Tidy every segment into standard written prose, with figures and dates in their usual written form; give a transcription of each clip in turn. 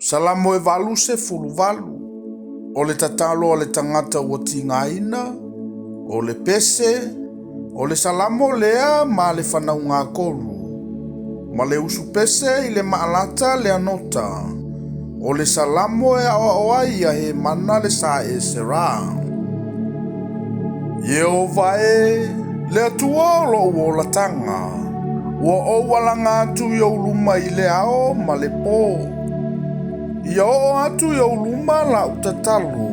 Salamo e valu se fulu valu. O le tatalo o le tangata ua tingaina, o le pese, o le salamo lea ma le whanau ngā koru. Ma le usu pese i le maalata le anota. O le salamo e awa oa ia he mana le sa e sera. Yehova e le atua o lo ua la tanga. Ua o walanga atu i luma i le ao ma le po. Ia o atu i luma la utatalo.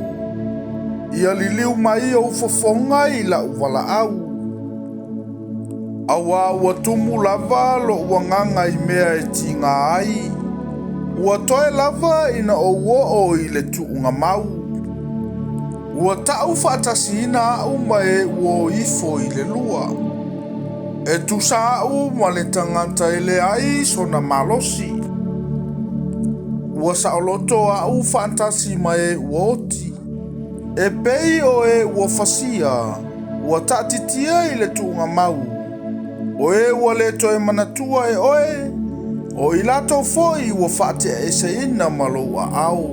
Ia liliu mai o fofonga i la uwala au. Awa ua tumu lava lo ua nganga i mea e tinga ai. Ua toe lava ina o o i le tuunga mau. Ua tau whaatasi ina au mai ua ifo i le lua. E tusa au ma le tangata i le ai sona malosi. Ua saoloto au whaatasi mai ua oti. E pei o e ua fasia. Ua tatitia i le tuunga mau. O e ua le toe manatua e oe. O i lato foi ua whaatea e se ina malo a au.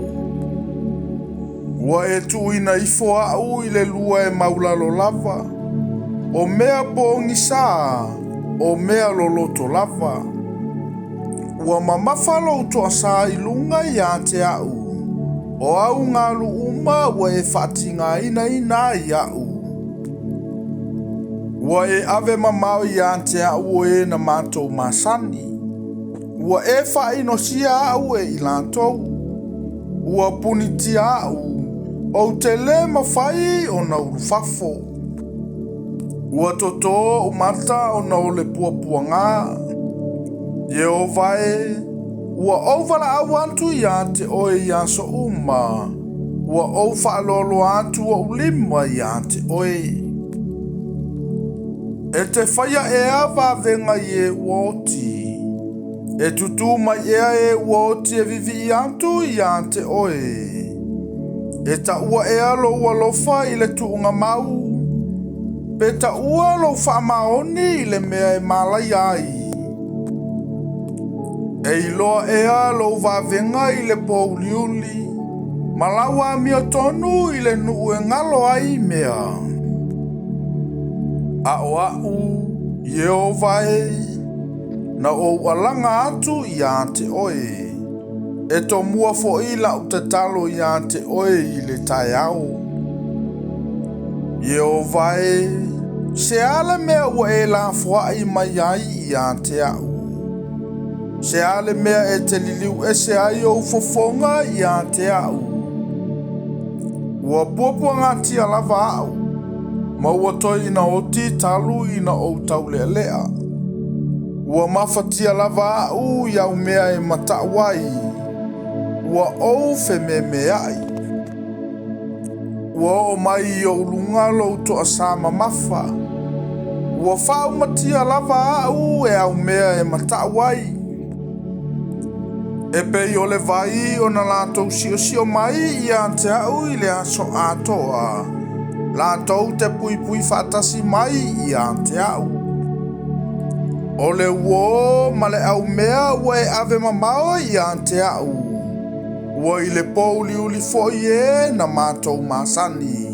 Ua e tuina ifo au i le lua e maulalo lava. O mea bongi sa, o mea loloto lava. Ua mamawhalo utoa sa i lunga i ante au. O au ngalu uma ua e whaatinga ina i au. Ua e ave mamau i ante au e na mātou masani. Ua e whainosia au e i lantou. Ua punitia au. O te le mawhai o na urufafo. Ua toto o mata o na ole puapuanga. Yehova e. Ua ouwala au antu i ante oe i aso uma. Ua ou whaalolo atu o ulima i ante oe. E te whaia e awa venga i e uoti. E tutu mai ea e uoti e vivi i antu i ante oe. E ta ua e alo ua lofa i le tuunga mau. Pe ta ua lo wha maoni i le mea e malai ai. E iloa e alo vavenga i le pouliuli. Malawa mio tonu i le nuu e ngalo ai mea. Au, Yehova e. Na o walanga atu i ante oe. E to mua fo ila utatalo i ante oe i le tai au. Yehova e. Se ale mea ua e la fua i mai ai i ante au. Se ale mea e te liliu e se ai o fofonga i ante au. Ua puapua ngati alava au. Ma ua toi ina oti talu ina o taule lea. Ua mafatia lava au iau mea e matawai. Ua ou fe memeai. Ua o mai o ulunga lo to asama mafa. Ua whau matia lava au e au mea e matawai. E pei o le vai o na latou sio mai i ante au i le aso atoa. Latou te pui fatasi mai i ante au. O le uo ma le au mea ua e ave mamao i ante au. Ua i le pouli uli foi e na mātou masani.